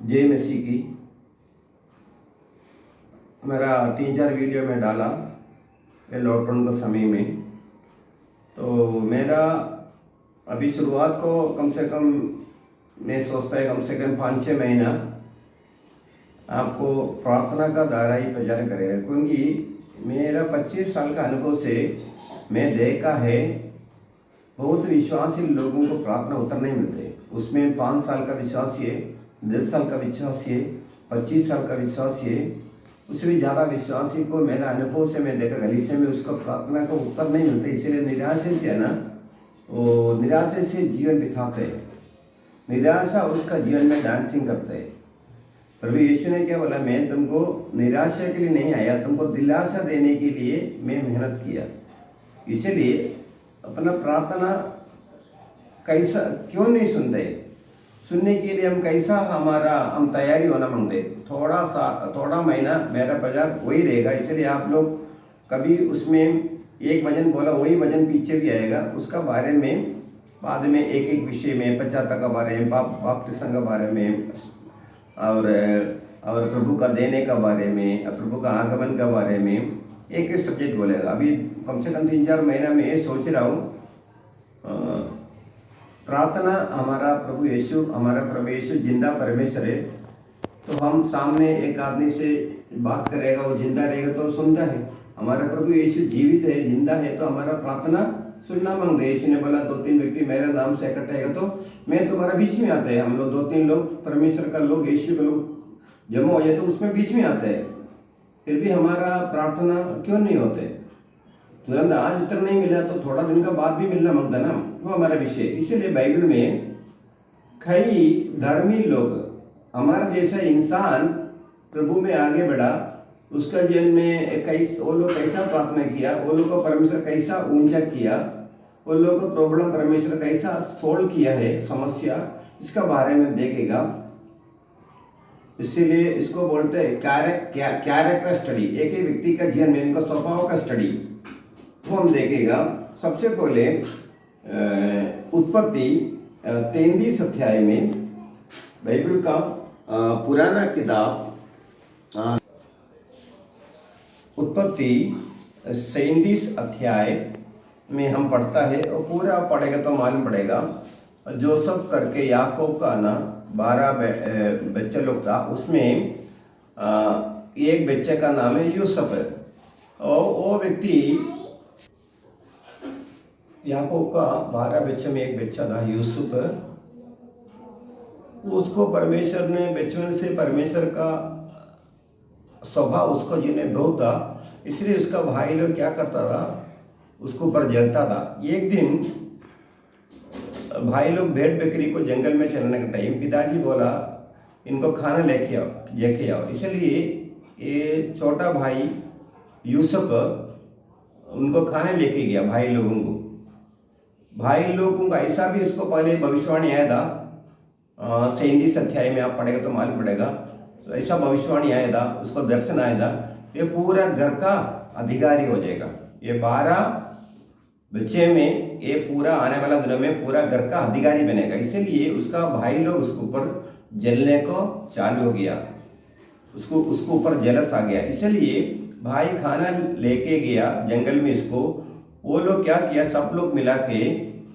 जय मसीह की। मेरा 3-4 वीडियो में डाला ये लॉकडाउन के समय में। तो मेरा अभी शुरुआत को कम से कम मैं सोचता है कम से कम 5-6 महीना आपको प्रार्थना का दायरा ही प्रचार करेगा, क्योंकि मेरा 25 साल का अनुभव से मैं देखा है बहुत विश्वासी लोगों को प्रार्थना उत्तर नहीं मिलते। उसमें 5 साल का विश्वास है, 10 साल का विश्वास है, 25 साल का विश्वास है, उससे भी ज़्यादा विश्वासी को मेरा अनुभव से मैं देखा गलीचे में उसको प्रार्थना का उत्तर नहीं मिलता। इसीलिए निराशा से है ना, वो निराशा से जीवन बिताते हैं, निराशा उसका जीवन में डांसिंग करते हैं। प्रभु यीशु ने क्या बोला, मैं तुमको निराशा के लिए नहीं आया, तुमको दिलासा देने के लिए मैं मेहनत किया। इसीलिए अपना प्रार्थना कैसा क्यों नहीं सुनते, सुनने के लिए हम कैसा हम तैयारी होना मांगते। थोड़ा महीना मेरा बाजार वही रहेगा। इसलिए आप लोग कभी उसमें एक वजन बोला वही वजन पीछे भी आएगा। उसका बारे में बाद में एक विषय में पश्चाताप के बारे में, पाप के बारे में, और प्रभु का देने का बारे में, प्रभु का आगमन के बारे में एक सब्जेक्ट बोलेगा। अभी कम से कम 3-4 महीना में ये सोच रहा हूँ प्रार्थना हमारा प्रभु यीशु जिंदा परमेश्वर है। तो हम सामने एक आदमी से बात करेगा, वो जिंदा रहेगा तो सुनता है। हमारा प्रभु यीशु जीवित है, जिंदा है, तो हमारा प्रार्थना सुनना मांगते। यीशु ने बोला 2-3 व्यक्ति मेरे नाम से इकट्ठा है तो मैं तुम्हारा बीच में आता है। हम लोग 2-3 लोग परमेश्वर का लोग, यीशु का लोग जमा हो जाए तो उसमें बीच में आते हैं। फिर भी हमारा प्रार्थना क्यों नहीं होते? तुरंत आज उत्तर नहीं मिला तो थोड़ा दिन का बाद भी मिलना मांगता ना, वो हमारा विषय। इसीलिए बाइबल में कई धर्मी लोग, हमारा जैसा इंसान प्रभु में आगे बढ़ा, उसका जीवन में वो लोग कैसा प्रार्थना किया, वो लोग को परमेश्वर कैसा ऊंचा किया, वो लोग को प्रॉब्लम परमेश्वर कैसा सोल्व किया है, समस्या, इसका बारे में देखेगा। इसीलिए इसको बोलते हैं कैरेक्टर स्टडी। एक ही व्यक्ति का जीवन में इनका स्वभाव का स्टडी वो हम देखेगा। सबसे पहले उत्पत्ति 33 अध्याय में, बाइबल का पुराना किताब उत्पत्ति 37 अध्याय में हम पढ़ता है, और पूरा पढ़ेगा तो मालूम पड़ेगा। जोसेफ करके याकूब का ना 12 बच्चे लोग था, उसमें एक बच्चे का नाम है यूसुफ है। और वो व्यक्ति याकूब का 12 बच्चे में एक बच्चा था यूसुफ। उसको परमेश्वर ने बचपन से परमेश्वर का स्वभाव उसको जीने बहुत था, इसलिए उसका भाई लोग क्या करता था, उसको ऊपर जलता था। एक दिन भाई लोग भेड़ बकरी को जंगल में चलने का टाइम, पिताजी बोला इनको खाना लेके आओ। इसलिए ये छोटा भाई यूसुफ उनको खाने लेके गया भाई लोगों को ऐसा भी इसको पहले भविष्यवाणी आया था। 37 अध्याय में आप पढ़ेगा तो मालूम पड़ेगा। तो ऐसा भविष्यवाणी आया था, उसको दर्शन आया था, ये पूरा घर का अधिकारी हो जाएगा। ये 12 बच्चे में ये पूरा आने वाला दिनों में पूरा घर का अधिकारी बनेगा। इसीलिए उसका भाई लोग उसके ऊपर जलने को चालू हो गया, उसको ऊपर जलस आ गया। इसलिए भाई खाना लेके गया जंगल में इसको। वो लोग क्या किया, सब लोग मिला के,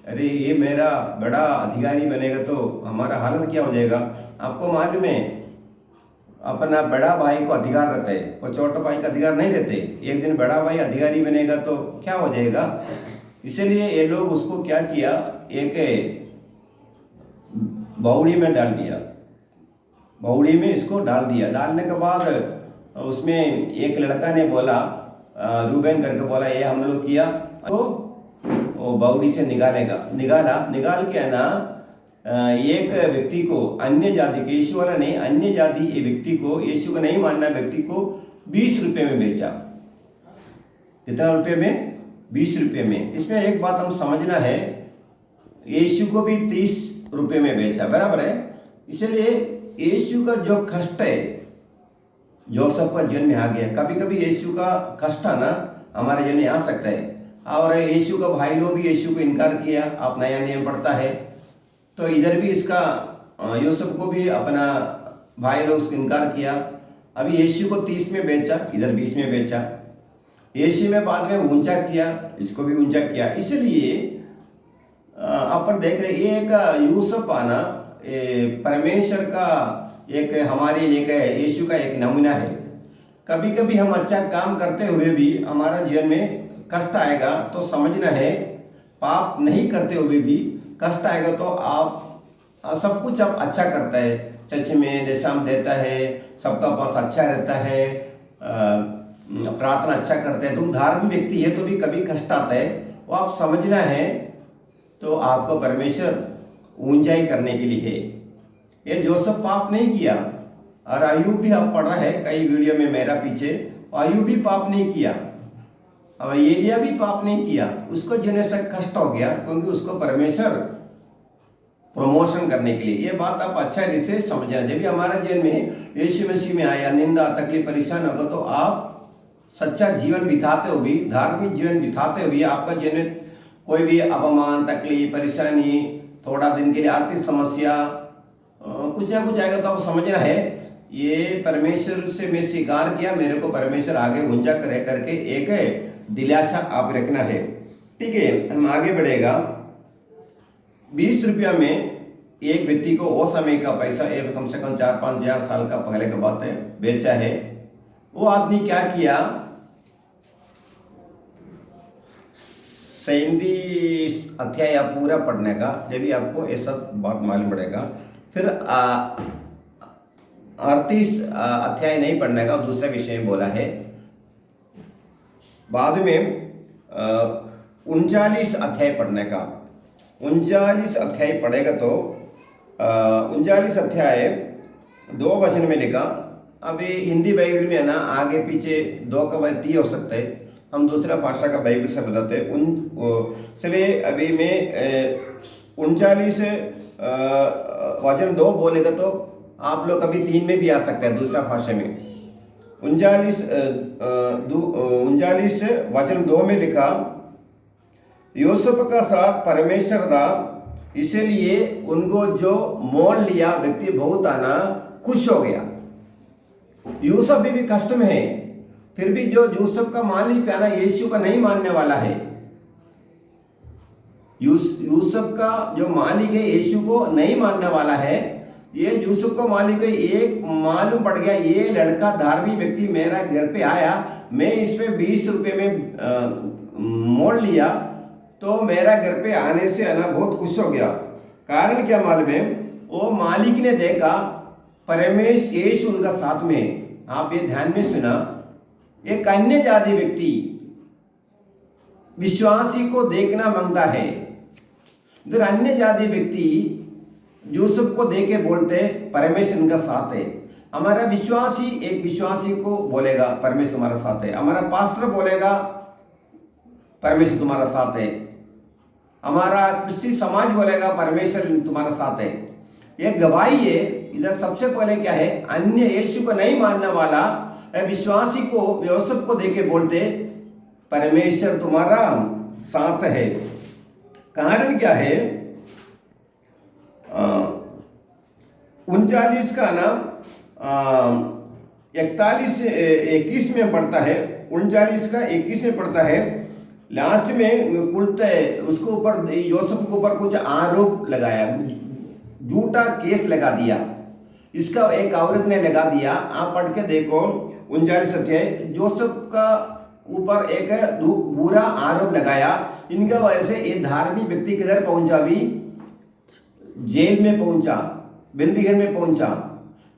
अरे ये मेरा बड़ा अधिकारी बनेगा तो हमारा हालत क्या हो जाएगा। आपको मालूम है अपना बड़ा भाई को अधिकार रहता है, वो छोटा भाई का अधिकार नहीं रहते। एक दिन बड़ा भाई अधिकारी बनेगा तो क्या हो जाएगा। इसलिए ये लोग उसको क्या किया, एक बावड़ी में डाल दिया, बावड़ी में इसको डाल दिया। डालने के बाद उसमें एक लड़का ने बोला, रूबेन करके बोला, ये हम लोग किया तो वो बावड़ी से निकाल के है ना, एक व्यक्ति को, अन्य जाति के, यीशु वाला नहीं, अन्य जाति ये व्यक्ति को, यीशु को नहीं मानना व्यक्ति को 20 रुपये में बेचा। कितना रुपये में? 20 रुपये में। इसमें एक बात हम समझना है, यीशु को भी 30 रुपये में बेचा, बराबर है। इसलिए यीशु का जो कष्ट है जोसेफ का जीवन में आ गया। कभी कभी यीशु का कष्ट ना हमारे जीवन में आ सकता है। और यीशु का भाई लोग भी यीशु को इनकार किया। आप नया नियम पढ़ता है तो इधर भी इसका यूसुफ को भी अपना भाई लोग उसको इनकार किया। अभी यीशु को 30 में बेचा, इधर 20 में बेचा। यीशु में बाद में ऊंचा किया, इसको भी ऊंचा किया। इसलिए अपन देख रहे एक यूसुफ आना परमेश्वर का एक हमारे लिए यीशु का एक नमूना है। कभी कभी हम अच्छा काम करते हुए भी हमारा जीवन में कष्ट आएगा तो समझना है, पाप नहीं करते हुए भी कष्ट आएगा तो आप सब कुछ आप अच्छा करता है, चर्च में निशान देता है, सबका पास अच्छा रहता है, प्रार्थना अच्छा करते हैं, तुम धार्मिक व्यक्ति है तो भी कभी कष्ट आता है, वो आप समझना है तो आपको परमेश्वर ऊंचाई करने के लिए है। ये जोसेफ पाप नहीं किया, और अय्यूब भी आप पढ़ रहे हैं कई वीडियो में मेरा पीछे, अय्यूब भी पाप नहीं किया, अब एलिया भी पाप नहीं किया। उसको जीने से कष्ट हो गया क्योंकि उसको परमेश्वर प्रमोशन करने के लिए। ये बात आप अच्छा रीति से समझना। जब भी हमारा जीवन में यीशु मसीह में आया, निंदा तकलीफ परेशान होगा तो आप सच्चा जीवन बिताते हुए, धार्मिक जीवन बिताते हुए आपका जीवन कोई भी अपमान, तकलीफ, परेशानी, थोड़ा दिन के लिए आर्थिक समस्या, कुछ ना कुछ आएगा तो आप समझना है ये परमेश्वर से मैं स्वीकार किया, मेरे को परमेश्वर आगे ऊंचा करे करके एक दिलासा आप रखना है। ठीक है, हम आगे बढ़ेगा। 20 रुपया में एक व्यक्ति को वो समय का पैसा, एक कम से कम 4-5 हजार साल का पहले का बात है, बेचा है। वो आदमी क्या किया, 37 अध्याय पूरा पढ़ने का, जब भी आपको ये सब बात मालूम पड़ेगा। फिर 38 अध्याय नहीं पढ़ने का, दूसरे विषय में बोला है। बाद में 39 अध्याय पढ़ने का। 39 अध्याय पढ़ेगा तो 39 अध्याय 2 वचन में लिखा। अभी हिंदी बाइबल में है ना, आगे पीछे 2 का वचन हो सकता है, हम दूसरा भाषा का बाइबल से बताते हैं। इसलिए अभी मैं 39 वचन 2 बोलेगा तो आप लोग अभी 3 में भी आ सकते हैं दूसरा भाषा में। 39 वचन 2 में लिखा, यूसुफ का साथ परमेश्वर था, इसलिए उनको जो मोल लिया व्यक्ति बहुत आना खुश हो गया। यूसुफ भी कष्ट में है, फिर भी जो यूसुफ का मालिक है ना, यीशु का नहीं मानने वाला है। यूसुफ का जो मालिक है यीशु को नहीं मानने वाला है। ये यूसुफ का मालिक है, एक मालूम पड़ गया ये लड़का धार्मिक व्यक्ति मेरा घर पे आया, मैं इस पे 20 रुपये में मोल लिया तो मेरा घर पे आने से आना बहुत खुश हो गया। कारण क्या मालूम है, वो मालिक ने देखा परमेश्वर यीशु उनका साथ में है। आप ये ध्यान में सुना, एक अन्य जाति व्यक्ति विश्वासी को देखना मांगता है, इधर अन्य जाति व्यक्ति यूसुफ को देख के बोलते परमेश्वर उनका साथ है। हमारा विश्वासी एक विश्वासी को बोलेगा परमेश्वर तुम्हारा साथ है, हमारा पास्टर बोलेगा परमेश्वर तुम्हारा साथ है, हमारा क्रिश्चियन समाज बोलेगा परमेश्वर तुम्हारा साथ है। एक गवाही है। इधर सबसे पहले क्या है, अन्य यीशु को नहीं मानने वाला विश्वासी को यूसुफ को देके बोलते परमेश्वर तुम्हारा साथ है। कारण क्या है, 39 का नाम 21 में पढ़ता है, 39 का 21 में पढ़ता है। लास्ट में उसको ऊपर यूसुफ के ऊपर कुछ आरोप लगाया, झूठा केस लगा दिया, इसका एक औरत ने लगा दिया। आप पढ़ के देखो 39 अध्याय। यूसुफ का ऊपर एक बुरा आरोप लगाया, इनका वजह से ये धार्मिक व्यक्ति किधर पहुंचा, भी जेल में पहुंचा, बंदीगृह में पहुंचा।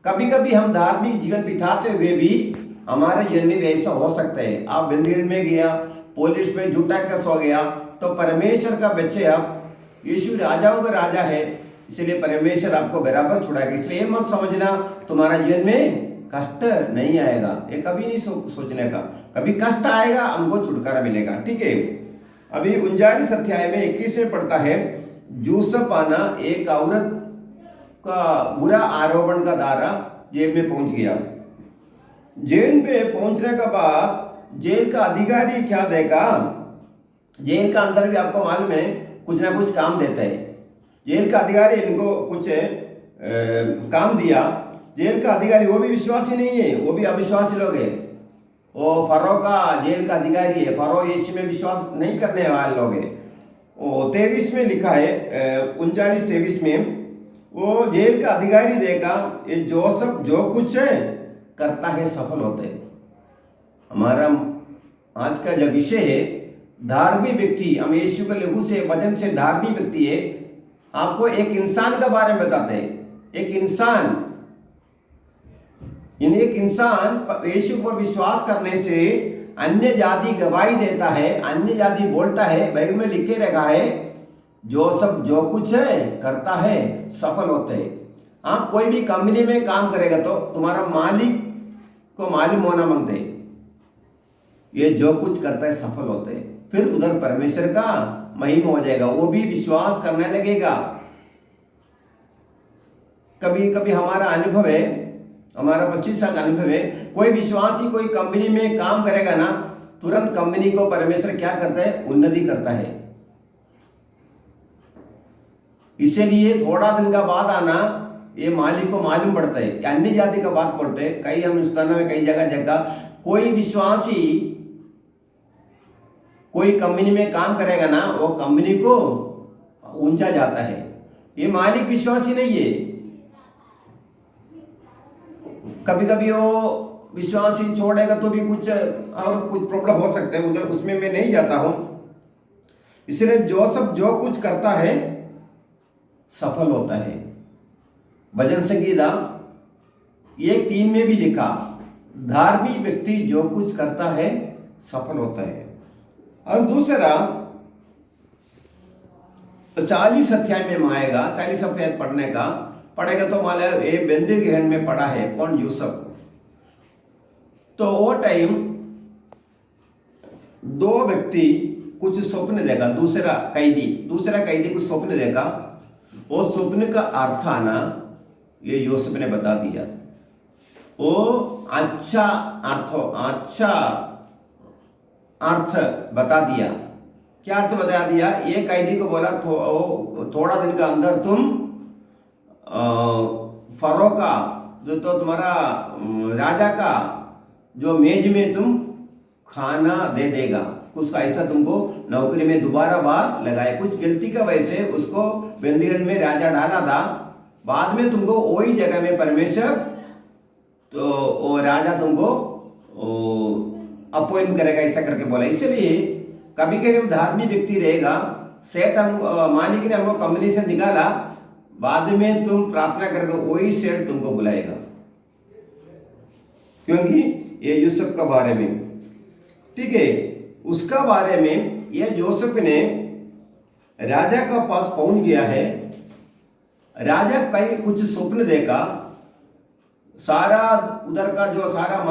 कभी कभी हम धार्मिक जीवन बिताते हुए भी हमारे जीवन में वैसा हो सकता है। आप बंदीगृह में गया, पुलिस में झूठा केस हो गया, तो परमेश्वर का बच्चे आप, यीशु राजाओं का राजा है, इसलिए परमेश्वर आपको बराबर छुड़ाएगा। इसलिए मत समझना तुम्हारा जीवन में कष्ट नहीं आएगा, ये कभी नहीं सोचने का। कभी कष्ट आएगा, हमको छुटकारा मिलेगा। ठीक है, अभी 39 अध्याय में 21 में पढ़ता है, यूसुफ आना एक औरत का बुरा आरोपण का द्वारा जेल में पहुंच गया। जेल पे पहुंचने के बाद जेल का अधिकारी क्या देखा, जेल का अंदर भी आपको मालूम है कुछ ना कुछ काम देता है। जेल का अधिकारी इनको कुछ काम दिया, जेल का अधिकारी वो भी विश्वासी नहीं है, वो भी अविश्वासी लोग है। वो फरो का जेल का अधिकारी है, फरो यीशु में विश्वास नहीं करने वाले लोग है। वो 23 में लिखा है, 39-23 में, वो जेल का अधिकारी देखा ये जोसेफ जो कुछ है करता है सफल होते हैं। हमारा आज का जो विषय है धार्मिक व्यक्ति, हम यीशु के लहू से वचन से धार्मिक व्यक्ति है। आपको एक इंसान के बारे में बताते हैं। एक इंसान यीशु पर विश्वास करने से अन्य जाति गवाही देता है, अन्य जाति बोलता है। बाइबल में लिखे रखा है जोसेफ जो कुछ है करता है सफल होते हैं। आप कोई भी कंपनी में काम करेगा तो तुम्हारा मालिक को मालूम होना मांगते हैं, ये जो कुछ करता है सफल होते हैं। फिर उधर परमेश्वर का महिमा हो जाएगा, वो भी विश्वास करने लगेगा। कभी कभी हमारा अनुभव है, हमारा 25 साल का अनुभव है, कोई विश्वासी कोई कंपनी में काम करेगा ना, तुरंत कंपनी को परमेश्वर क्या करता है, उन्नति करता है। इसीलिए थोड़ा दिन का बाद आना ये मालिक को मालूम पड़ता है। अन्य जाति का बात बोलते हैं, कई हम हिंदुस्तान में कई जगह कोई विश्वासी कोई कंपनी में काम करेगा ना, वो कंपनी को ऊंचा जाता है। ये मालिक विश्वासी नहीं है। कभी कभी वो विश्वासी छोड़ेगा तो भी कुछ और कुछ प्रॉब्लम हो सकते हैं, मुझे उसमें मैं नहीं जाता हूं। इसलिए जोसेफ जो कुछ करता है सफल होता है। भजन संगीता 1:3 में भी लिखा, धार्मिक व्यक्ति जो कुछ करता है सफल होता है। और दूसरा 40 अध्याय में आएगा, 40 अध्याय पढ़ेगा तो माला ये बंदी गहन में पढ़ा है कौन, यूसुफ। तो वो टाइम दो व्यक्ति कुछ स्वप्न देखा, दूसरा कैदी कुछ स्वप्न देखा। वो स्वप्न का अर्थ आना ये यूसुफ ने बता दिया। वो अच्छा अर्थ बता दिया। क्या अर्थ बता दिया? ये कैदी को बोला थोड़ा दिन का अंदर तुम फरो का जो तो तुम्हारा राजा का जो मेज में तुम खाना दे देगा, कुछ ऐसा तुमको नौकरी में दोबारा बार लगाए। कुछ गलती का वजह से उसको बंदीगढ़ में राजा डाला था, बाद में तुमको वही जगह में परमेश्वर तो वो राजा तुमको अपॉइंट करेगा, ऐसा करके बोला। इसलिए कभी कभी हम धार्मिक व्यक्ति रहेगा, सेठ मालिक ने हमको कंपनी से निकाला, बाद में तुम प्रार्थना करेगा वही सेठ तुमको बुलाएगा। क्योंकि ये यूसुफ का बारे में, ठीक है, उसका बारे में ये यूसुफ ने राजा का पास पहुंच गया है। राजा कई कुछ स्वप्न देखा, सारा उधर का जो सारा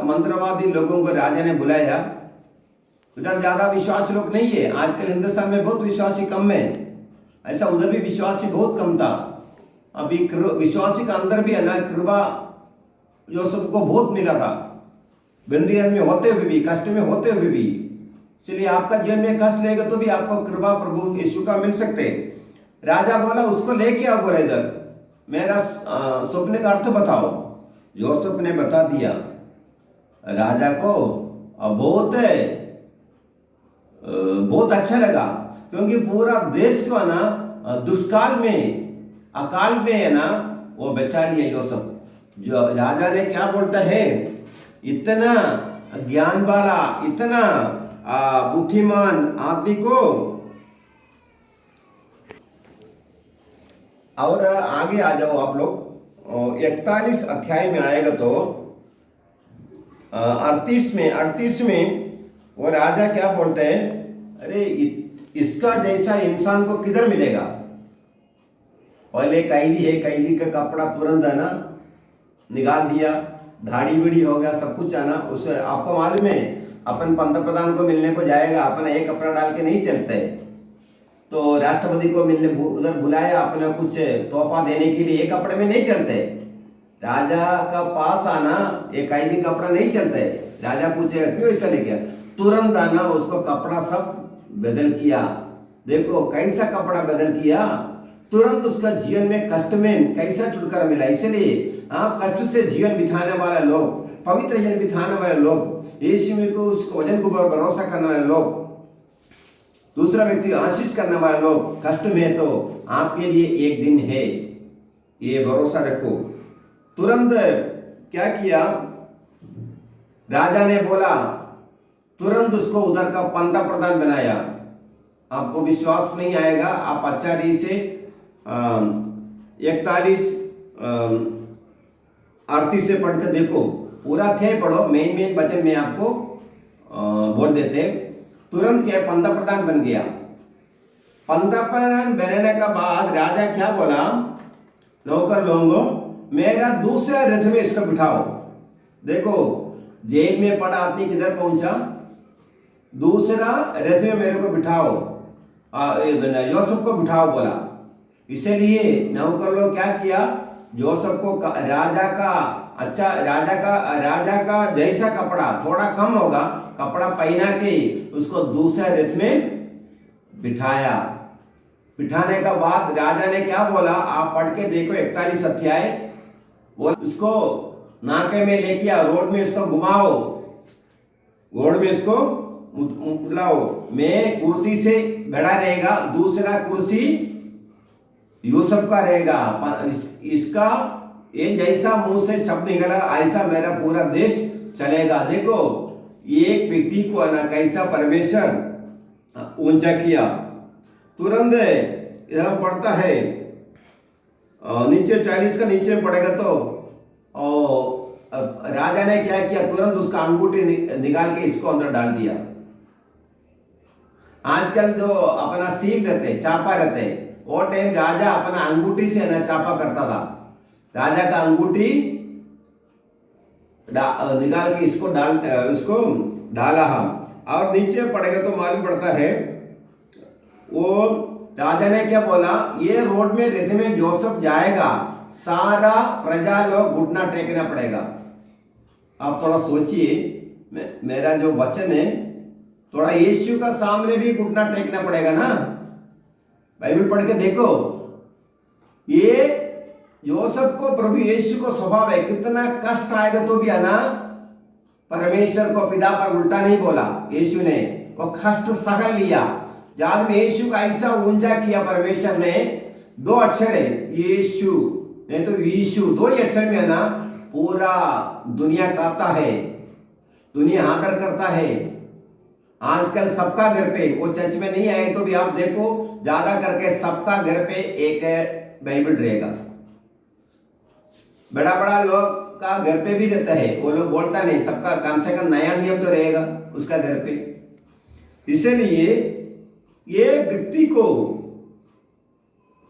मंत्रवादी लोगों को राजा ने बुलाया। उधर ज्यादा विश्वासी लोग नहीं है, आजकल हिंदुस्तान में बहुत विश्वासी कम है, ऐसा उधर भी विश्वासी बहुत कम था। अभी विश्वासी का अंदर भी है ना, कृपा यूसुफ को बहुत मिला था, बंदीगढ़ में होते हुए भी, कष्ट में होते हुए भी। इसलिए आपका जीवन में कष्ट रहेगा तो भी आपको कृपा प्रभु यीशु का मिल सकते। राजा बोला उसको लेके आओ, बोला इधर मेरा स्वप्न का अर्थ बताओ। यूसुफ ने बता दिया। राजा को बहुत अच्छा लगा, क्योंकि पूरा देश को ना दुष्काल में अकाल में है ना वो बचा लिया यूसुफ। जो राजा ने क्या बोलता है, इतना ज्ञान वाला, इतना बुद्धिमान आदमी को। और आगे आ जाओ आप लोग, 41 अध्याय में आएगा तो 38 में वो राजा क्या बोलते हैं, अरे इसका जैसा इंसान को किधर मिलेगा। पहले कैदी है, कैदी का कपड़ा तुरंत है ना निकाल दिया, दाढ़ी बीड़ी हो गया, सब कुछ है ना। उसे आपको मालूम है अपन पंतप्रधान को मिलने को जाएगा, अपना एक कपड़ा डाल के नहीं चलते। तो राष्ट्रपति को मिलने उधर बुलाया, अपना कुछ तोहफा देने के लिए, एक कपड़े में नहीं चलते। राजा का पास आना एक कैदी कपड़ा नहीं चलते। राजा पूछेगा क्यों ऐसा ले गया, तुरंत आना उसको कपड़ा सब बदल किया। देखो कैसा कपड़ा बदल किया, तुरंत उसका जीवन में कष्ट में कैसा छुटकारा मिला। इसलिए आप कष्ट से जीवन बिताने वाले लोग, पवित्र जीवन बिताने वाले लोग, यीशु में को उसको वचन को भरोसा करने वाले लोग, दूसरा व्यक्ति आशीष करने वाले लोग कष्ट में, तो आपके लिए एक दिन है, ये भरोसा रखो। तुरंत क्या किया, राजा ने बोला, तुरंत उसको उधर का पंता प्रधान बनाया। आपको विश्वास नहीं आएगा, आप आचार्य से 41 38 से पढ़कर देखो, पूरा अध्याय पढ़ो, मेन वचन में आपको बोल देते। तुरंत क्या पंता प्रधान बन गया। पंता प्रधान बनने का बाद राजा क्या बोला, नौकर लोगों मेरा दूसरा रथ में इसको बिठाओ। देखो जेल में पड़ा आदमी किधर पहुंचा, दूसरा रथ में मेरे को बिठाओ, यूसुफ को बिठाओ बोला। इसलिए नौकर लोग क्या किया, यूसुफ को राजा का जैसा कपड़ा, थोड़ा कम होगा कपड़ा पहना के उसको दूसरे रथ में बिठाया। बिठाने का बाद राजा ने क्या बोला, आप पढ़ के देखो 41 अध्याय। बोल उसको नाके में लेके आओ, रोड में इसको घुमाओ, रोड में इसको बुलाओ, मैं कुर्सी से बड़ा रहेगा, दूसरा कुर्सी यूसुफ का रहेगा। इसका ये जैसा मुंह से शब्द निकला ऐसा मेरा पूरा देश चलेगा। देखो एक व्यक्ति को ना कैसा परमेश्वर ऊंचा किया। तुरंत इधर पढ़ता है नीचे 40 का नीचे पड़ेगा, तो राजा ने क्या किया, तुरंत उसका अंगूठी निकाल के इसको अंदर डाल दिया। आजकल जो अपना सील रहते, चापा रहते, वो टाइम राजा अपना अंगूठी से ना चापा करता था। राजा का अंगूठी निकाल के इसको डाला हम, और नीचे पड़ेगा तो मालूम पड़ता है। वो राजा ने क्या बोला, ये रोड में रथ में यूसुफ जाएगा, सारा प्रजा लोग घुटना टेकना पड़ेगा। आप थोड़ा सोचिए, मेरा जो वचन है थोड़ा यीशु का सामने भी घुटना टेकना पड़ेगा ना। बाइबल पढ़ के देखो, ये यूसुफ को प्रभु यीशु को स्वभाव है, कितना कष्ट आएगा तो भी आना, परमेश्वर को पिता पर उल्टा नहीं बोला यीशु ने, वो कष्ट सहन लिया। जब में यीशु का ऐसा ऊंचा किया परमेश्वर ने, 2 अक्षर है यीशु नहीं तो यीशु, 2 ही अक्षर में है ना, पूरा दुनिया कांपता है, दुनिया आदर करता है। आजकल सबका घर पे, वो चर्च में नहीं आए तो भी आप देखो, ज्यादा करके सबका घर पे एक बाइबल रहेगा। बड़ा बड़ा लोग का घर पे भी रहता है, वो लोग बोलता नहीं, सबका कम से कम नया नियम तो रहेगा उसका घर पे। इसलिए ये व्यक्ति को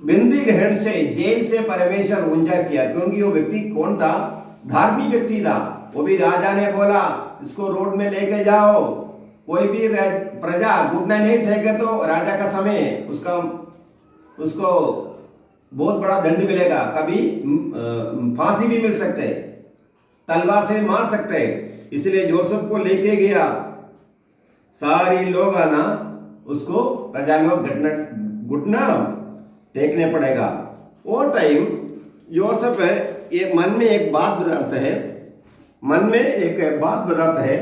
बंदी ग्रहण से, जेल से परमेश्वर ऊंचा किया, क्योंकि वो व्यक्ति कौन था, धार्मिक व्यक्ति था। वो भी राजा ने बोला इसको रोड में लेके जाओ, कोई भी प्रजा घुटना नहीं टेके तो राजा का समय उसको बहुत बड़ा दंड मिलेगा, कभी फांसी भी मिल सकते, तलवार से मार सकते। इसलिए यूसुफ को लेके गया, सारी लोग आना उसको प्रजा लोग घुटना टेकने पड़ेगा। वो टाइम यूसुफ ये मन में एक बात बताता है,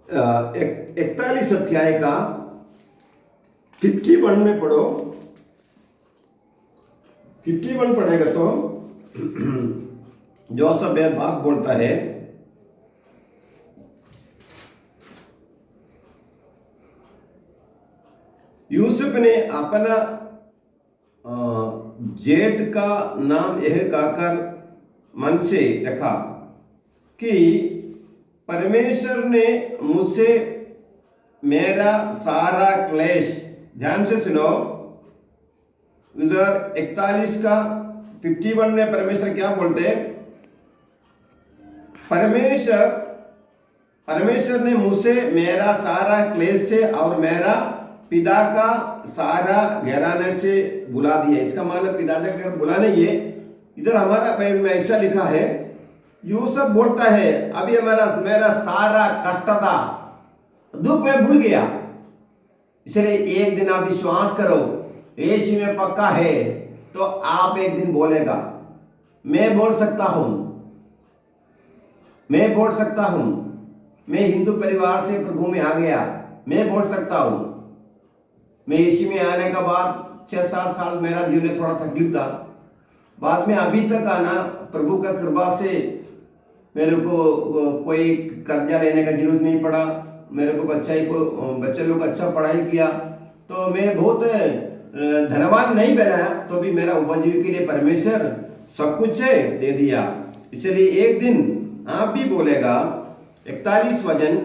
41 अध्याय का 51 में पढ़ो, 51 पढ़ेगा तो यूसुफ एक बात बोलता है, यूसुफ ने अपना जेठ का नाम यह कहकर मन से रखा कि परमेश्वर ने मुझसे मेरा सारा क्लेश, ध्यान से सुनो, उधर 41 का 51 में परमेश्वर क्या बोलते हैं, परमेश्वर ने मुझसे मेरा सारा क्लेश से और मेरा पिता का सारा घराने से बुला दिया। इसका मतलब पिता का बुला नहीं है, इधर हमारा बाइबल में ऐसा लिखा है, यूसुफ बोलता है अभी मेरा सारा कष्ट था, दुख में भूल गया, इसलिए एक दिन आप विश्वास करो यीशु में पक्का है, तो आप एक दिन बोलेगा। मैं बोल सकता हूं, मैं बोल सकता हूं, मैं हिंदू परिवार से प्रभु में आ गया, मैं बोल सकता हूं। मैं यीशु में आने का बाद 6-7 साल मेरा जीवन में थोड़ा तकलीफ था, बाद में अभी तक आना प्रभु का कृपा से मेरे को कोई कर्जा लेने का जरूरत नहीं पड़ा। मेरे को बच्चे लोग अच्छा पढ़ाई किया, तो मैं बहुत धनवान नहीं बना, तो भी मेरा उपजीविका के लिए परमेश्वर सब कुछ दे दिया। इसलिए एक दिन आप भी बोलेगा। 41 वचन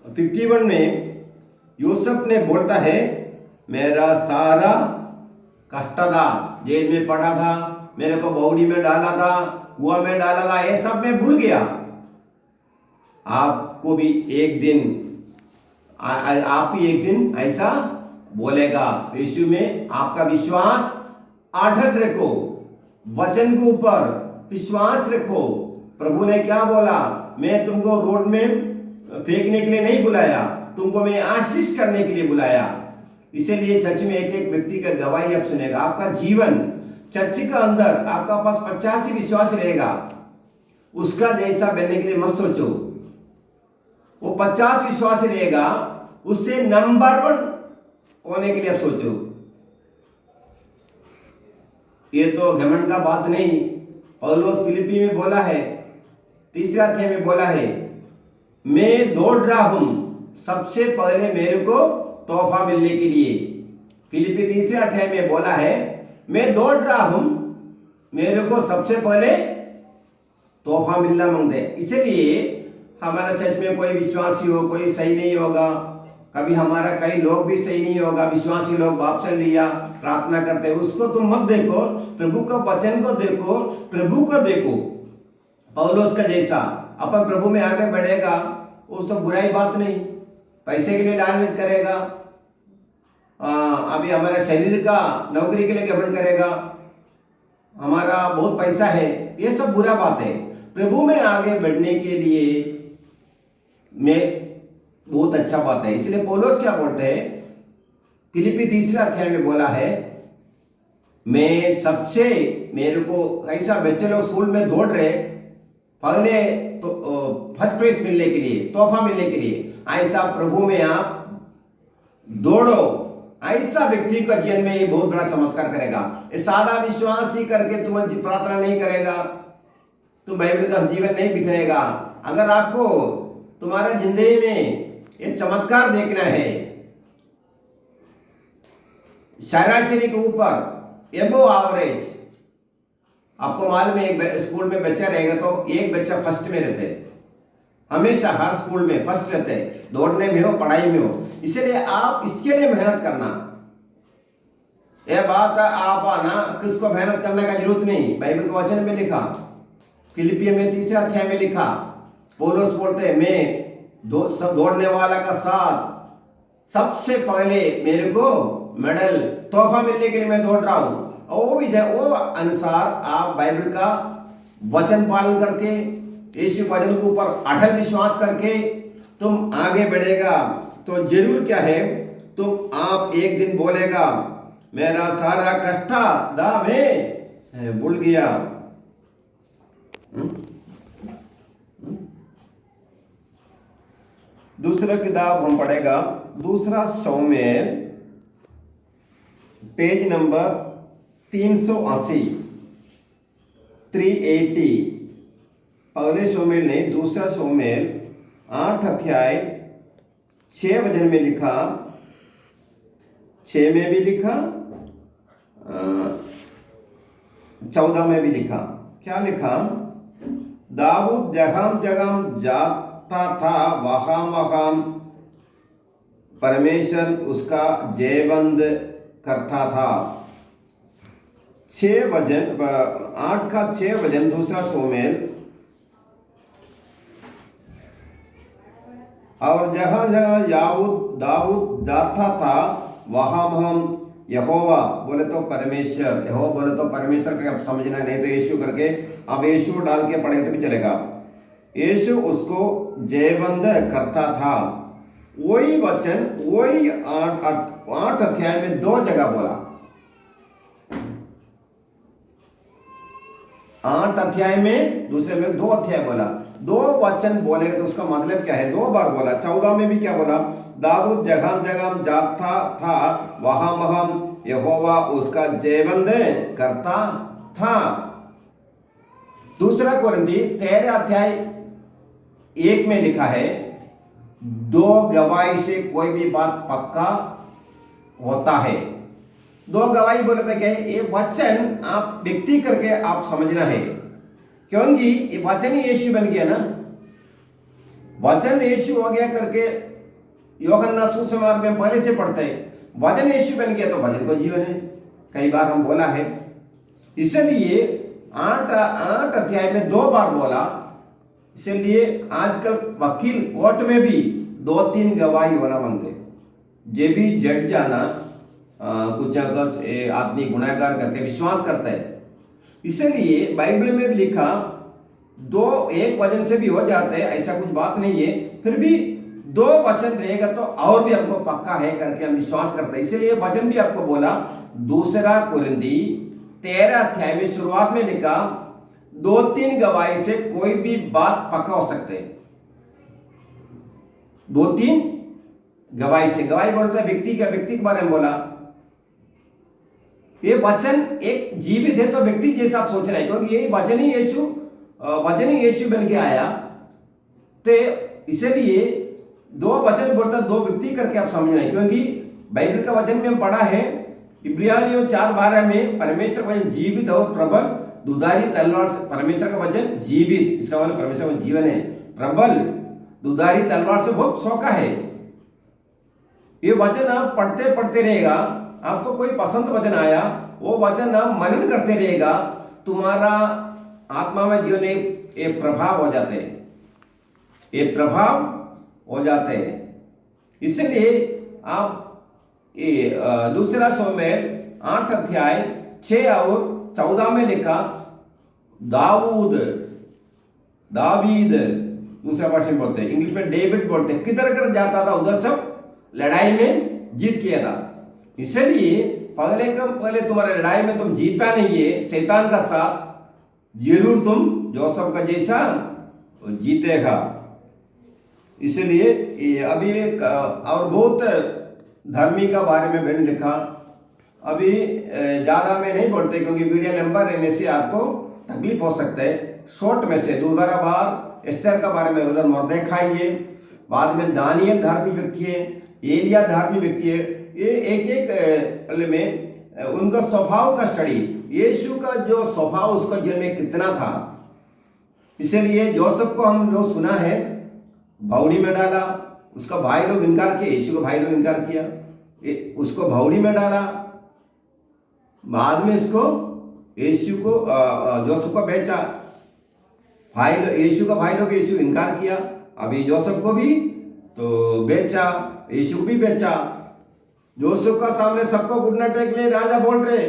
51 में यूसुफ ने बोलता है, मेरा सारा कष्ट था, जेल में पड़ा था, मेरे को बावड़ी में डाला था, कुआं में डाला था, ये सब मैं भूल गया। आपको भी एक दिन आप भी एक दिन ऐसा बोलेगा। यीशु में आपका विश्वास अटल रखो, वचन के ऊपर विश्वास रखो। प्रभु ने क्या बोला, मैं तुमको रोड में फेंकने के लिए नहीं बुलाया, तुमको मैं आशीष करने के लिए बुलाया। इसीलिए चर्च में एक एक व्यक्ति का गवाही आप सुनेगा। आपका जीवन चर्च का अंदर आपका पास 85 विश्वास रहेगा, उसका जैसा बनने के लिए मत सोचो। वो 50 विश्वास रहेगा, उससे नंबर 1 होने के लिए आप सोचो। ये तो घमंड का बात नहीं। पौलुस फिलिप्पी में बोला है, 3 अध्याय में बोला है, मैं दौड़ रहा हूं सबसे पहले मेरे को तोहफा मिलने के लिए। फिलिप्पी 3 अध्याय में बोला है, मैं दौड़ रहा हूं, मेरे को सबसे पहले तोहफा मिलना मांगते। इसलिए हमारा चर्च में कोई विश्वासी हो, कोई सही नहीं होगा, कभी हमारा कई लोग भी सही नहीं होगा, विश्वासी लोग बाप से लिया प्रार्थना करते हैं, उसको तुम मत देखो, प्रभु का वचन को देखो, प्रभु को देखो। पौलुस का जैसा अपन प्रभु में आगे बढ़ेगा, उस तो बुराई बात नहीं। पैसे के लिए लालच करेगा, अभी हमारे शरीर का नौकरी के लिए घमंड करेगा, हमारा बहुत पैसा है, ये सब बुरा बात है। प्रभु में आगे बढ़ने के लिए में बहुत अच्छा बात है। इसलिए पौलुस क्या बोलते हैं, फिलिप्पी 3 अध्याय में बोला है, मैं सबसे मेरे को ऐसा बच्चे लोग स्कूल में दौड़ रहे, पहले तो फर्स्ट प्राइज मिलने के लिए, तोहफा मिलने के लिए, ऐसा प्रभु में आप दौड़ो। ऐसा व्यक्ति का जीवन में ये बहुत बड़ा चमत्कार करेगा। ये सादा विश्वास ही करके तुम प्रार्थना नहीं करेगा, तुम बाइबल का जीवन नहीं बिताएगा। अगर आपको तुम्हारा जिंदगी में ये चमत्कार देखना है, सरासरी के ऊपर एबो एवरेज, आपको मालूम है एक स्कूल में बच्चा रहेगा तो एक बच्चा फर्स्ट में रहते हैं, हमेशा हर स्कूल में फर्स्ट रहते हैं, दौड़ने में हो, पढ़ाई में हो। इसलिए आप इसके लिए मेहनत करना। यह बात आप आना किसको मेहनत करने का जरूरत नहीं, बाइबल के वचन में लिखा, फिलिपियों में 3 अध्याय में लिखा। पौलुस बोलते हैं, मैं सब दौड़ने वाला का साथ सबसे पहले मेरे को मेडल तोहफा मिलने के लिए मैं दौड़ रहा हूं। और वो भी वो अनुसार आप बाइबल का वचन पालन करके, यीशु वचन के ऊपर अटल विश्वास करके तुम आगे बढ़ेगा, तो जरूर क्या है, तुम आप एक दिन बोलेगा, मेरा सारा कष्ट दा मैं भूल गया। दूसरा किताब हम पढ़ेगा, दूसरा शमूएल पेज नंबर 380 380। पहले शमूएल नहीं, दूसरा शमूएल 8 अध्याय 6 वचन में लिखा, 6 में भी लिखा, 14 में भी लिखा। क्या लिखा, दाऊद जगह जगह जाता था, वहां वहां परमेश्वर उसका जयबंद करता था। 6 वचन 8 का 6 वचन दूसरा शमूएल। और जहाँ जहाँ दाऊद जाता था वहां हम यहोवा बोले तो परमेश्वर, यहोवा बोले तो परमेश्वर करके आप समझना, नहीं तो यीशु करके आप यीशु डाल के पढ़े तो भी चलेगा। यीशु उसको जयबंद करता था। वही वचन वही 8 अध्याय में 2 जगह बोला। 8 अध्याय में, दूसरे में 2 अध्याय बोला। 2 वचन बोले तो उसका मतलब क्या है? 2 बार बोला। 14 में भी क्या बोला? दाऊद जगह जगह जाता था, वहां वहां यहोवा उसका जयवंदन करता था। दूसरा कुरिन्थी 13 अध्याय 1 में लिखा है, 2 गवाही से कोई भी बात पक्का होता है। 2 गवाही बोले थे क्या? ये वचन आप व्यक्ति करके आप समझना है, क्योंकि ये वचन ही यीशु बन गया ना। वचन यीशु हो गया करके यूहन्ना सुसमाचार में पहले से पढ़ते हैं। वचन यीशु बन गया तो वचन को जीवन है, कई बार हम बोला है। इसलिए 8 अध्याय में 2 बार बोला। इसलिए आजकल वकील कोर्ट में भी 2-3 गवाही होना मांगते, जे भी जज जाना कुछ अगर आदमी गुनाहगार करके विश्वास करता है। इसलिए बाइबल में भी लिखा 2 एक वचन से भी हो जाते हैं, ऐसा कुछ बात नहीं है। फिर भी 2 वचन रहेगा तो और भी हमको पक्का है करके हम विश्वास करते हैं। इसलिए वचन भी आपको बोला। दूसरा कुरिन्थी 13 अध्याय में शुरुआत में लिखा, 2-3 गवाही से कोई भी बात पक्का हो सकते हैं। 2-3 गवाही से, गवाही बोलता है व्यक्ति के बारे में बोला। ये वचन एक जीवित है तो व्यक्ति जैसा आप सोच रहे हैं, क्योंकि ये वचन ही यीशु बन के आया। तो इसलिए 2 वचन बोलता, 2 व्यक्ति करके आप समझ रहे हैं, क्योंकि बाइबल का वचन में हम पढ़ा है इब्रानियों 4:12 में, परमेश्वर का वचन जीवित और प्रबल दुधारी तलवार से। परमेश्वर का वचन जीवित, इसका मतलब परमेश्वर का जीवन है। प्रबल दुधारी तलवार से बहुत शौका है। ये वचन आप पढ़ते पढ़ते रहेगा, आपको कोई पसंद वचन आया, वो वचन आप मनन करते रहेगा, तुम्हारा आत्मा में जीवन एक प्रभाव हो जाते हैं, ये प्रभाव हो जाते हैं। इसलिए आप ये दूसरा शमूएल 8 अध्याय 6 और 14 में लिखा, दावीद दूसरा भाषा में बोलते हैं, इंग्लिश में डेविड बोलते हैं, किधर कर जाता था उधर सब लड़ाई में जीत किया था। इसलिए पहले तुम्हारे लड़ाई में तुम जीता नहीं है, शैतान का साथ जरूर तुम जोसेफ का जैसा जीतेगा। इसलिए अभी एक और बहुत धर्मी का बारे में मैंने लिखा। अभी ज़्यादा में नहीं बोलते, क्योंकि वीडियो लंबा रहने से आपको तकलीफ हो सकता है। शॉर्ट में से दोबारा बार एस्तर का बारे में, उधर मॉर्देखाई है, बाद में दानियल धार्मिक व्यक्ति है, एलिया धार्मिक व्यक्ति है। ये एक में उनका स्वभाव का स्टडी, यीशु का जो स्वभाव उसका जीवन में कितना था। इसलिए जोसेफ को हम लोग सुना है बावड़ी में डाला, उसका भाई लोग इनकार किया, यीशु का भाई लोग इनकार किया, उसको बावड़ी में डाला, बाद में इसको यीशु को जोसेफ को बेचा। यीशु का भाई लोग यीशु इनकार किया, अभी जोसेफ को भी तो बेचा, यीशु को भी बेचा। जोसेफ का सामने सबको घुटना टेक ले राजा बोल रहे,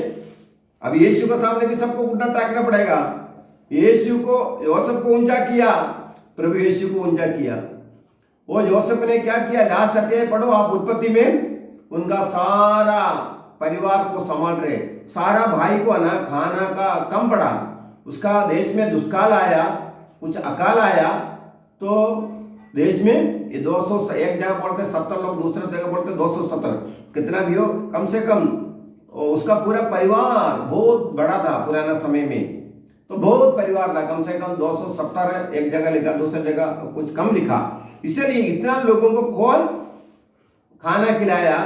अब यीशु के सामने भी सबको घुटना टेकना पड़ेगा। यीशु को जोसेफ को ऊंचा किया, प्रभु यीशु को ऊंचा किया। वो जोसेफ ने क्या किया? लास्ट अध्याय पढ़ो आप उत्पत्ति में, उनका सारा परिवार को संभाल रहे, सारा भाई को ना खाना का कम पड़ा, उसका देश में दुष्काल आया, कुछ अकाल आया, तो देश में ये 200 एक जगह बोलते 70 लोग, दूसरे जगह बोलते 270, कितना भी हो कम से कम उसका पूरा परिवार बहुत बड़ा था पुराना समय में, तो बहुत परिवार था, कम से कम 270 एक जगह लिखा, दूसरी जगह कुछ कम लिखा। इसलिए इतना लोगों को कौन खाना खिलाया?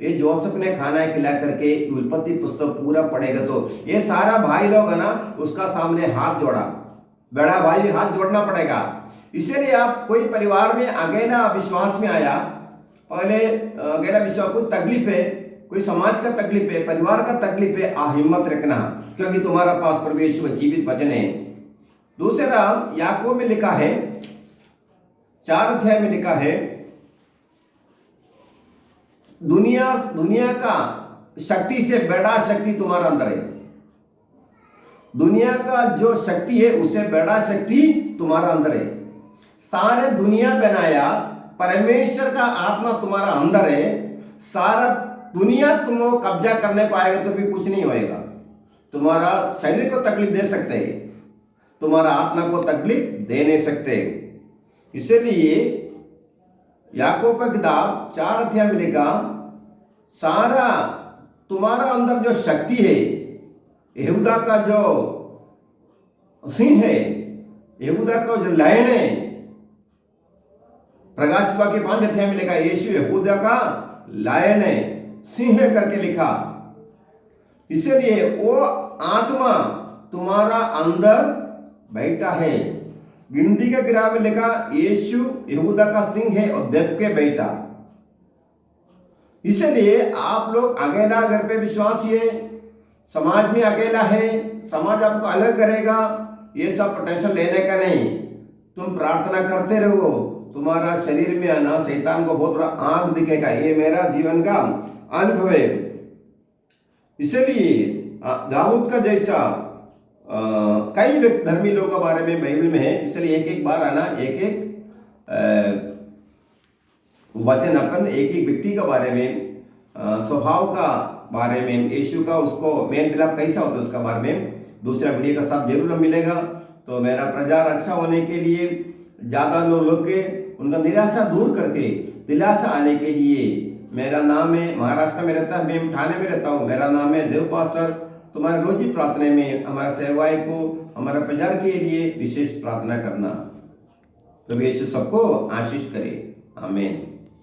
ये जोसेफ ने खाना खिला करके उत्पत्ति पुस्तक पूरा पढ़ेगा तो ये सारा भाई लोग है ना उसका सामने हाथ जोड़ा, बड़ा भाई भी हाथ जोड़ना पड़ेगा। इसलिए आप कोई परिवार में अकेला विश्वास में आया, पहले अकेला विश्वास, कोई तकलीफ है, कोई समाज का तकलीफ है, परिवार का तकलीफ है, हिम्मत रखना, क्योंकि तुम्हारा पास प्रभु यीशु का जीवित वचन है। दूसरा याकूब में लिखा है 4 अध्याय में लिखा है, दुनिया का शक्ति से बड़ा शक्ति तुम्हारा अंदर है। दुनिया का जो शक्ति है उससे बड़ा शक्ति तुम्हारा अंदर है। सारे दुनिया बनाया परमेश्वर का आत्मा तुम्हारा अंदर है, सारा दुनिया तुमको कब्जा करने को आएगा तो भी कुछ नहीं होएगा। तुम्हारा शरीर को तकलीफ दे सकते हैं, तुम्हारा आत्मा को तकलीफ दे नहीं सकते। इसलिए याकूब का किताब 4 अध्याय में लिखा, सारा तुम्हारा अंदर जो शक्ति है, यहूदा का जो सिंह है, यहूदा का जो लायन है, प्रकाशित वाक्य 5 अध्याय में लिखा यीशु यहूदा का लायन है, सिंह है करके लिखा। इसलिए वो आत्मा तुम्हारा अंदर बैठा है। गिनती के किताब में लिखा यीशु यहूदा का सिंह है और देव के बेटा। इसलिए आप लोग अकेला घर पे विश्वासी है, समाज में अकेला है, समाज आपको अलग करेगा, ये सब टेंशन लेने का नहीं। तुम प्रार्थना करते रहो, तुम्हारा शरीर में आना शैतान को बहुत बड़ा आंख दिखेगा। ये मेरा जीवन का अनुभव है। इसलिए दाऊद का जैसा कई धर्मी लोगों के बारे में बाइबल में है, इसलिए एक एक बार आना, एक एक वचन अपन एक एक व्यक्ति के बारे में, स्वभाव का बारे में, यीशु का उसको मेल मिलाप कैसा होता है उसका बारे में दूसरा वीडियो का साथ जरूर मिलेगा। तो मेरा प्रचार अच्छा होने के लिए, ज़्यादा लोग के उनका निराशा दूर करके दिलासा आने के लिए, मेरा नाम है, महाराष्ट्र में रहता है, मैं ठाणे में रहता हूँ, मेरा नाम है देव पास्टर। तुम्हारे रोजी प्रार्थना में हमारा सेवाएं को, हमारा प्रचार के लिए विशेष प्रार्थना करना। प्रभु यीशु सबको आशीष करे। आमीन।